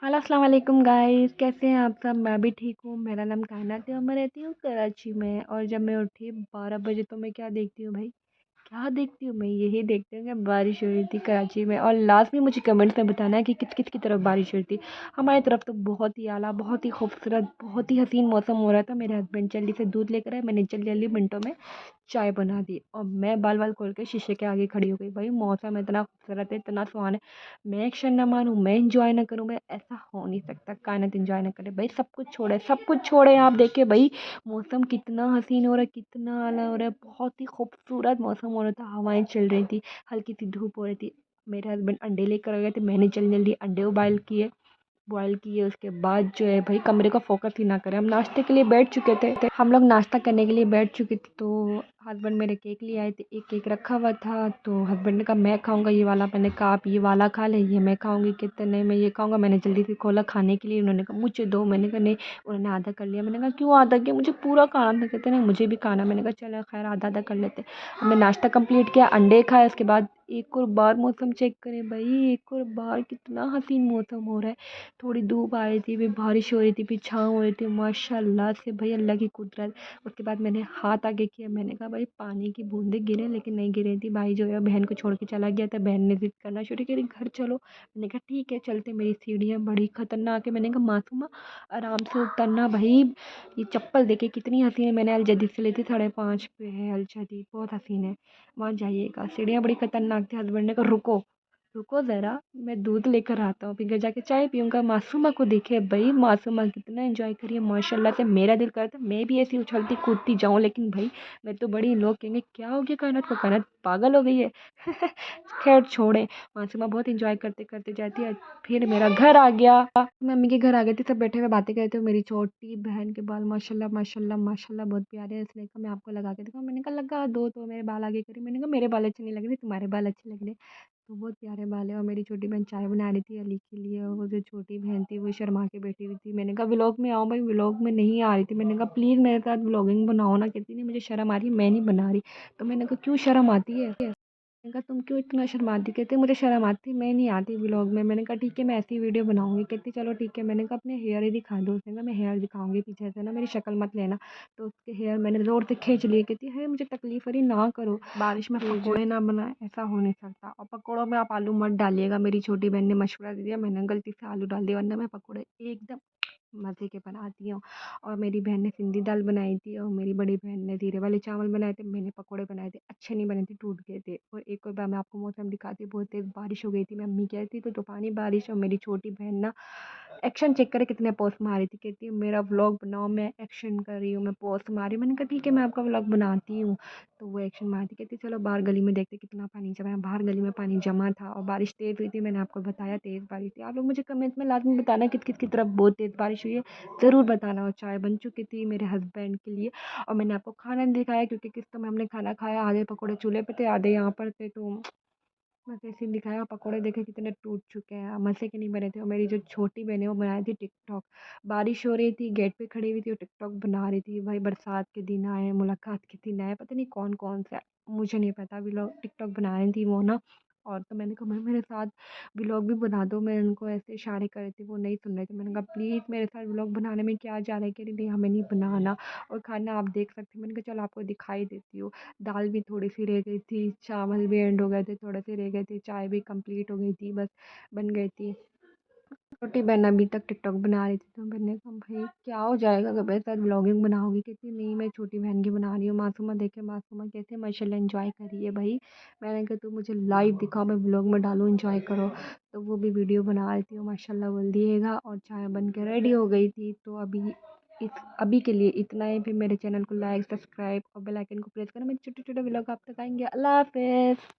Hello अस्सलाम वालेकुम guys, कैसे हैं आप सब। मैं भी ठीक हूँ। मेरा नाम कायनात है और मैं रहती हूँ कराची में। और जब मैं उठी 12 बजे तो मैं क्या देखती हूँ भाई, क्या देखती हूँ मैं, यही देखती हूँ कि बारिश हो रही थी कराची में। और लास्ट में मुझे कमेंट्स में बताना है कि किस किस की तरफ बारिश हो रही थी। हमारी तरफ तो बहुत ही आला, बहुत ही खूबसूरत, बहुत ही हसीन मौसम हो रहा था। मेरे हस्बैंड जल्दी से दूध लेकर आए, मैंने जल्दी जल्दी मिनटों में चाय बना दी और मैं बाल बाल खोल के शीशे के आगे खड़ी हो गई। भाई मौसम इतना खूबसूरत है, इतना सुहाना है। मैं एक्शन ना मारूं, मैं इंजॉय ना करूं, मैं ऐसा हो नहीं सकता। कायनात इंजॉय ना करे भाई, सब कुछ छोड़े, सब कुछ छोड़े। आप देखिए भाई, मौसम कितना हसीन हो रहा है, कितना आला हो रहा है। बहुत ही खूबसूरत मौसम हो रहा था, हवाएं चल रही थी, हल्की सी धूप हो रही थी। मेरे हस्बैंड अंडे लेकर आ गए थे, मैंने जल्दी जल्दी अंडे उबाल किए, बॉयल किए। उसके बाद जो है भाई, कमरे का फोकस ही ना करें, हम नाश्ते के लिए बैठ चुके थे। हम लोग नाश्ता करने के लिए बैठ चुके थे तो हस्बैंड मेरे केक ले आए थे। एक केक रखा हुआ था तो हस्बैंड ने कहा मैं खाऊंगा ये वाला। मैंने कहा आप ये वाला खा लें, ये मैं खाऊंगी। कहते नहीं मैं ये खाऊंगा। मैंने जल्दी से खोला खाने के लिए, उन्होंने कहा मुझे दो। मैंने कहा नहीं। उन्होंने आधा कर लिया। मैंने कहा क्यों आधा किया, मुझे पूरा खाना था। कहते नहीं मुझे भी खाना। मैंने कहा चलो खैर आधा आधा कर लेते। हमने नाश्ता कंप्लीट किया, अंडे खाए। उसके बाद एक और बार मौसम चेक करें भाई, एक और बार कितना हसीन मौसम हो रहा है। थोड़ी धूप आ रही थी, फिर बारिश हो रही थी, फिर छाँव हो रही थी, माशाल्लाह से भाई अल्लाह की कुदरत। उसके बाद मैंने हाथ आगे किया, मैंने कहा भाई पानी की बूंदें गिरे, लेकिन नहीं गिरी थी। भाई जो है बहन को छोड़ के चला गया था, बहन ने जिद करना शुरू करी घर चलो। मैंने कहा ठीक है चलते। मेरी सीढ़ियाँ बड़ी खतरनाक है। मैंने कहा मासूमा आराम से उतरना भाई। ये चप्पल देखे कितनी हसीन है, मैंने अल जदीद से ली थी, 5.5 पे है अल जदीद, बहुत हसीन है। वहाँ जाइएगा, सीढ़ियाँ बड़ी खतरनाक थी। हस्बैंड ने कहा रुको रुको ज़रा, मैं दूध लेकर आता हूँ, फिर घर जाके चाय पीऊँगा। मासूमा को देखे भाई, मासूमा कितना एंजॉय करी है माशाल्लाह से। मेरा दिल करता मैं भी ऐसी उछलती कूदती जाऊँ, लेकिन भाई मैं तो बड़ी, लोग कहेंगे क्या हो गया कायनात को, कायनात पागल हो गई है। खैर छोड़े। मासूमा बहुत इंजॉय करते करते जाती है। फिर मेरा घर आ गया, मम्मी के घर आ गई थी, सब बैठे हुए बातें कर रहे थे। मेरी छोटी बहन के बाल माशाल्लाह माशाल्लाह माशाल्लाह बहुत प्यारे हैं। इसने कहा मैं आपको लगा के दिखाऊं। मैंने कहा लगा दो। तो मेरे बाल आगे करी। मैंने कहा मेरे बाल अच्छे नहीं लग रहे, तुम्हारे बाल अच्छे लग रहे। तो बहुत प्यारे बाल है। और मेरी छोटी बहन चाय बना रही थी अली के लिए, और वो जो छोटी बहन थी वो शर्मा के बैठी हुई थी। मैंने कहा व्लॉग में आओ भाई, व्लॉग में नहीं आ रही थी। मैंने कहा प्लीज़ मेरे साथ व्लॉगिंग बनाओ ना। कहती नहीं मुझे शर्म आ रही है, मैं नहीं बना रही। तो मैंने कहा क्यों शर्म आती है। मैंने कहा तुम क्यों इतना शर्माती। कहते मुझे शर्म आती, मैं नहीं आती व्लॉग में। मैंने कहा ठीक है मैं ऐसी वीडियो बनाऊंगी। कहती चलो ठीक है। मैंने कहा अपने हेयर ही दिखा दो। उसने कहा मैं हेयर दिखाऊंगी पीछे से ना, मेरी शक्ल मत लेना। तो उसके हेयर मैंने जोर से खींच लिए। कहती है मुझे तकलीफ हो रही, ना करो। बारिश में पकौड़े ना बनाए, ऐसा हो नहीं सकता। और पकौड़ों में आप आलू मत डालिएगा, मेरी छोटी बहन ने मशवरा दे दिया, मैंने गलती से आलू डाल दिया, वरना मैं पकौड़े एकदम मज़े के बनाती हूँ। और मेरी बहन ने सिंधी दाल बनाई थी और मेरी बड़ी बहन ने जीरे वाले चावल बनाए थे। मैंने पकोड़े बनाए थे, अच्छे नहीं बने थे, टूट गए थे। और एक और बार मैं आपको मौसम दिखाती हूँ, बहुत तेज़ बारिश हो गई थी। मैं अम्मी कहती थी तो तूफ़ानी बारिश। और मेरी छोटी बहन ना एक्शन चेक करे कितने पोस्ट मारी थी। कहती है मेरा व्लॉग बनाओ, मैं एक्शन कर रही हूँ, मैं पोस्ट मारी। मैंने कहा ठीक है मैं आपका व्लॉग बनाती हूँ। तो वो एक्शन मारती, कहती चलो बाहर गली में देखते कितना पानी जमा है। बाहर गली में पानी जमा था और बारिश तेज़ हुई थी। मैंने आपको बताया तेज़ बारिश थी। आप लोग मुझे कमेंट में लाजमी बताना किस किस की तरफ बहुत तेज़ बारिश हुई है, ज़रूर बताना। और चाय बन चुकी थी मेरे हस्बैंड के लिए। और मैंने आपको खाना नहीं दिखाया क्योंकि किस समय हमने खाना खाया, आधे पकौड़े चूल्हे पे थे, आधे यहाँ पर थे। तो बस ऐसे ही दिखाया। पकोड़े देखे कितने टूट चुके हैं, मज़े के नहीं बने थे। और मेरी जो छोटी बहन है वो बनाई थी टिकटॉक। बारिश हो रही थी, गेट पे खड़ी हुई थी और टिकटॉक बना रही थी। भाई बरसात के दिन आए, मुलाकात के दिन आए, पता नहीं कौन कौन से, मुझे नहीं पता। भी लोग टिकटॉक बना रही थी वो ना। और तो मैंने कहा मैं मेरे साथ व्लॉग भी बना दो। मैं उनको ऐसे इशारे कर रही थी, वो नहीं सुन रहे थे। मैंने कहा प्लीज़ मेरे साथ व्लॉग बनाने में क्या जा रहा है। कह रही नहीं हमें नहीं बनाना, और खाना आप देख सकते हैं। मैंने कहा चलो आपको दिखाई देती हूँ। दाल भी थोड़ी-सी रह गई थी, चावल भी एंड हो गए थे, थोड़े से रह गए थे, चाय भी कंप्लीट हो गई थी, बस बन गई थी। छोटी बहन अभी तक टिकटॉक बना रही थी, तो मैंने कहा भाई क्या हो जाएगा अगर मेरे साथ व्लॉगिंग बनाओगी। कहती नहीं मैं छोटी बहन की बना रही हूँ। मासूमा देखे, मासूमा कैसे माशाल्लाह एंजॉय कर रही है भाई। मैंने कहा तू मुझे लाइव दिखाओ, मैं व्लॉग में डालूँ, एंजॉय करो। तो वो भी वीडियो बना रही थी, वो माशाल्लाह बोल दिएगा। और चाय बन के रेडी हो गई थी। तो अभी के लिए इतना ही। फिर मेरे चैनल को लाइक, सब्सक्राइब और बेल आइकन को प्रेस करना। मेरे छोटे छोटे व्लॉग आप तक आएंगे। अल्लाह हाफ़िज़।